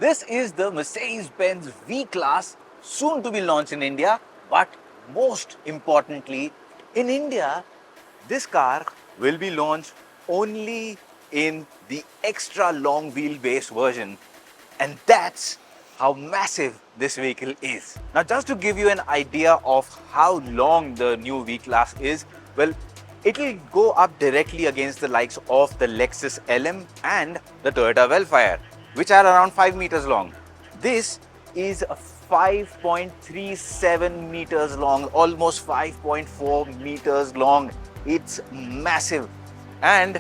This is the Mercedes-Benz V-Class, soon to be launched in India. But most importantly, in India, this car will be launched only in the extra long wheelbase version. And that's how massive this vehicle is. Now, just to give you an idea of how long the new V-Class is, well, it will go up directly against the likes of the Lexus LM and the Toyota Velfire, which are around 5 meters long. This is a 5.37 meters long, almost 5.4 meters long. It's massive. And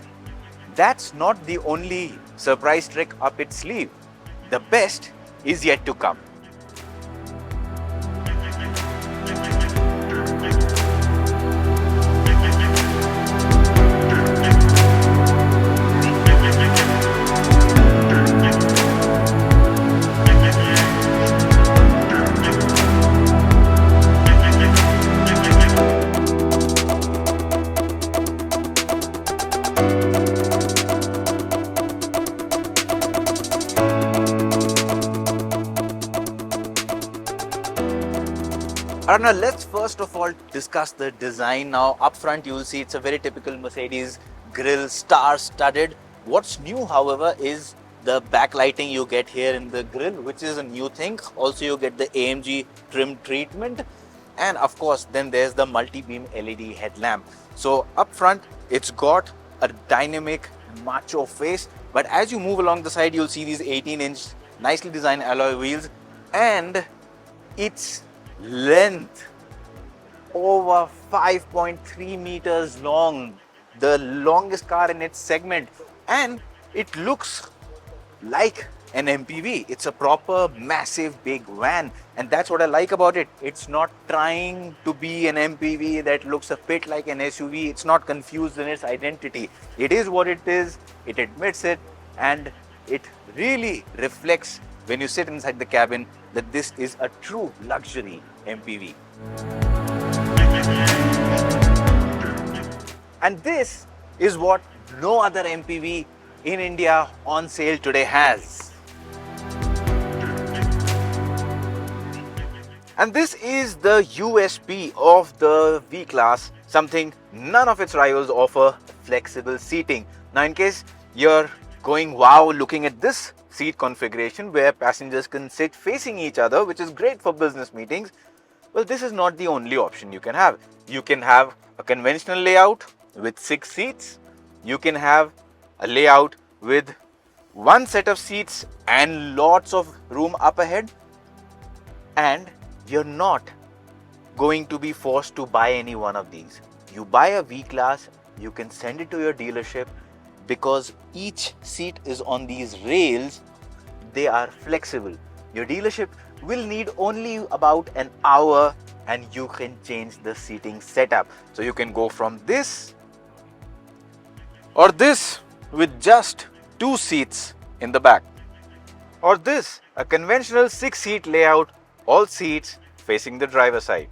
that's not the only surprise trick up its sleeve. The best is yet to come. Now let's first of all discuss the design. Now up front you will see it's a very typical Mercedes grille, star-studded. What's new, however, is the backlighting you get here in the grille, which is a new thing. Also you get the AMG trim treatment, and of course then there's the multi-beam LED headlamp. So up front it's got a dynamic macho face, but as you move along the side you'll see these 18-inch nicely designed alloy wheels, and its length over 5.3 meters long, the longest car in its segment, and it looks like an MPV. It's a proper massive big van, and that's what I like about it. It's not trying to be an MPV that looks a bit like an SUV. It's not confused in its identity. It is what it is, it admits it, and it really reflects when you sit inside the cabin that this is a true luxury MPV. And this is what no other MPV in India on sale today has. And this is the USP of the V-Class, something none of its rivals offer: flexible seating. Now in case you're going wow looking at this seat configuration where passengers can sit facing each other, which is great for business meetings, well, this is not the only option you can have. You can have a conventional layout with 6 seats. You can have a layout with one set of seats and lots of room up ahead. And you're not going to be forced to buy any one of these. You buy a V-Class, you can send it to your dealership, because each seat is on these rails. They are flexible. Your dealership will need only about an hour and you can change the seating setup. So you can go from this or this with just 2 seats in the back, or this, a conventional 6-seat layout, all seats facing the driver's side.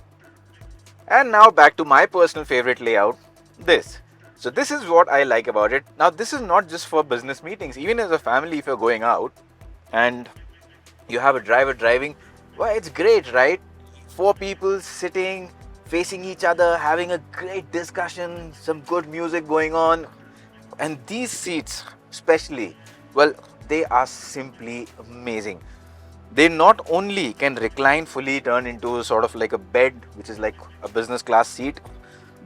And now back to my personal favorite layout, this. So this is what I like about it. Now this is not just for business meetings. Even as a family, if you're going out and you have a driver driving, well, it's great, right? 4 people sitting, facing each other, having a great discussion, some good music going on. And these seats especially, well, they are simply amazing. They not only can recline fully, turn into sort of like a bed, which is like a business class seat.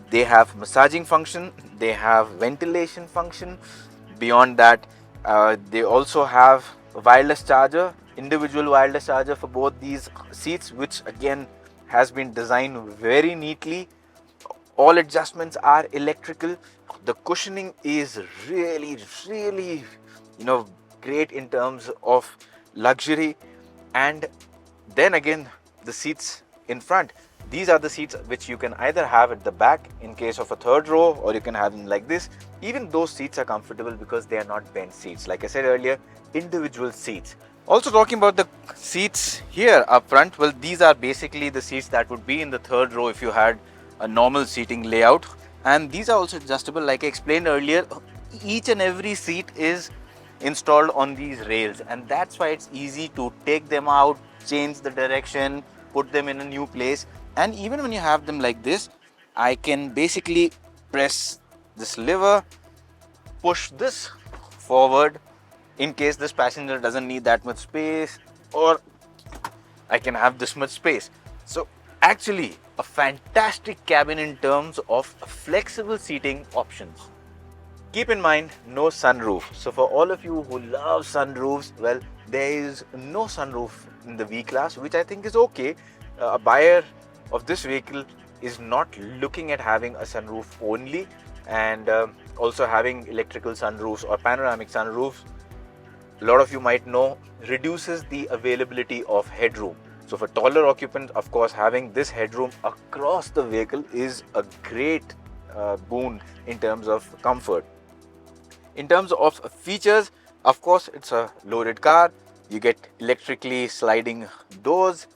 They have massaging function, they have ventilation function. Beyond that, they also have a wireless charger, individual wireless charger for both these seats, which again has been designed very neatly. All adjustments are electrical. The cushioning is really great in terms of luxury. And then again, the seats in front. These are the seats which you can either have at the back in case of a 3rd row, or you can have them like this. Even those seats are comfortable because they are not bench seats. Like I said earlier, individual seats. Also talking about the seats here up front, well, these are basically the seats that would be in the 3rd row if you had a normal seating layout. And these are also adjustable. Like I explained earlier, each and every seat is installed on these rails, and that's why it's easy to take them out, change the direction, put them in a new place. And even when you have them like this, I can basically press this lever, push this forward in case this passenger doesn't need that much space, or I can have this much space. So actually a fantastic cabin in terms of flexible seating options. Keep in mind, no sunroof. So for all of you who love sunroofs, well, there is no sunroof in the V-Class, which I think is okay. A buyer of this vehicle is not looking at having a sunroof only, and also having electrical sunroofs or panoramic sunroofs, a lot of you might know, reduces the availability of headroom. So for taller occupants, of course, having this headroom across the vehicle is a great boon in terms of comfort. In terms of features, of course, it's a loaded car. You get electrically sliding doors.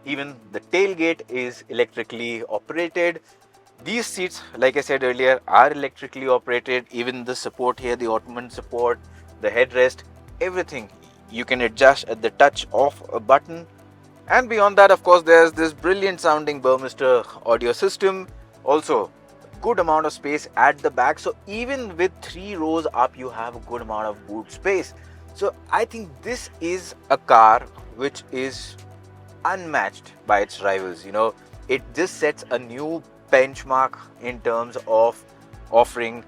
Even the tailgate is electrically operated. These seats, like I said earlier, are electrically operated. Even the support here, the ottoman support, the headrest, everything you can adjust at the touch of a button. And beyond that, of course, there's this brilliant sounding Burmester audio system. Also, good amount of space at the back. So even with 3 rows up, you have a good amount of boot space. So I think this is a car which is unmatched by its rivals. You know, it just sets a new benchmark in terms of offering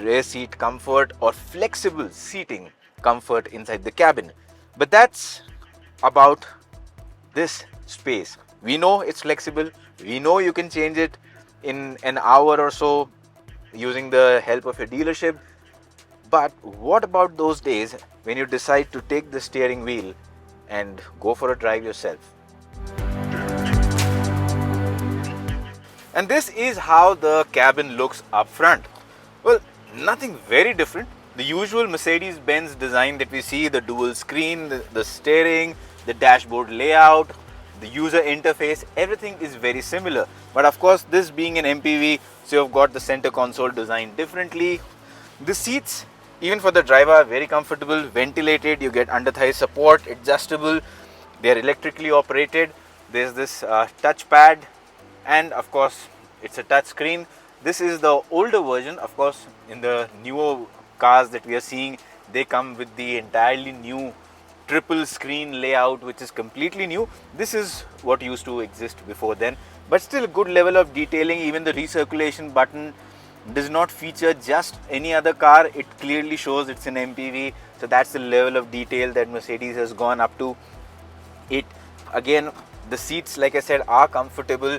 rear seat comfort or flexible seating comfort inside the cabin. But that's about this space. We know it's flexible. We know you can change it in an hour or so using the help of a dealership. But what about those days when you decide to take the steering wheel and go for a drive yourself? And this is how the cabin looks up front. Well, nothing very different. The usual Mercedes-Benz design that we see, the dual screen, the steering, the dashboard layout, the user interface, everything is very similar. But of course, this being an MPV, so you've got the center console designed differently. The seats, even for the driver, are very comfortable, ventilated. You get under thigh support, adjustable. They are electrically operated. There's this touch pad, and of course, it's a touch screen. This is the older version. Of course, in the newer cars that we are seeing, they come with the entirely new triple screen layout, which is completely new. This is what used to exist before then, but still a good level of detailing. Even the recirculation button does not feature just any other car. It clearly shows it's an MPV. So that's the level of detail that Mercedes has gone up to. It again, the seats, like I said, are comfortable.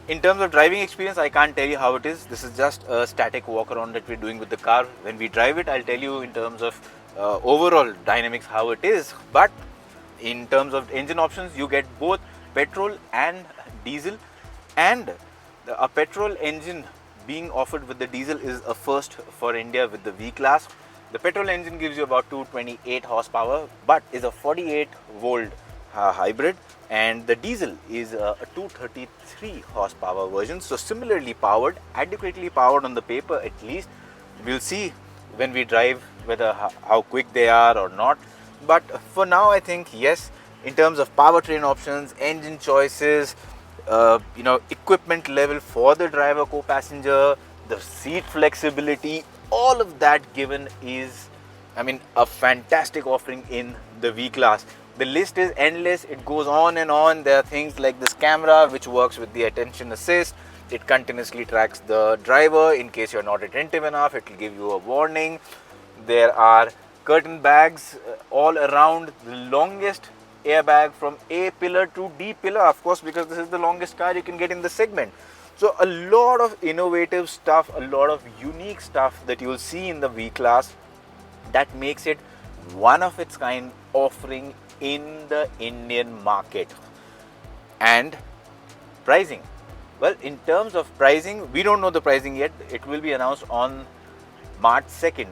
In terms of driving experience, I can't tell you how it is. This is just a static walk around that we're doing with the car. When we drive it, I'll tell you in terms of overall dynamics how it is. But in terms of engine options, you get both petrol and diesel, and a petrol engine being offered with the diesel is a first for India with the V-Class. The petrol engine gives you about 228 horsepower, but is a 48 volt hybrid, and the diesel is a 233 horsepower version. So similarly powered, adequately powered on the paper at least. We'll see when we drive whether how quick they are or not. But for now, I think yes, in terms of powertrain options, engine choices, equipment level for the driver co-passenger, the seat flexibility, all of that given is, a fantastic offering in the V-Class. The list is endless. It goes on and on. There are things like this camera, which works with the attention assist. It continuously tracks the driver. In case you're not attentive enough, it will give you a warning. There are curtain bags all around. The longest airbag from A pillar to D pillar, of course, because this is the longest car you can get in the segment. So a lot of innovative stuff, a lot of unique stuff that you'll see in the V-Class that makes it one of its kind offering in the Indian market. And pricing, well, in terms of pricing, we don't know the pricing yet. It will be announced on March 2nd,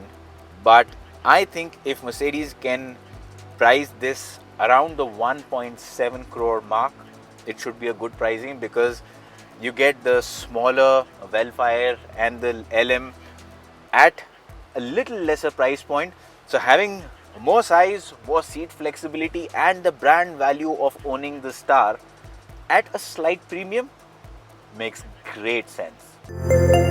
but I think if Mercedes can price this around the 1.7 crore mark, it should be a good pricing, because you get the smaller Velfire and the LM at a little lesser price point. So having more size, more seat flexibility and the brand value of owning the Star at a slight premium makes great sense.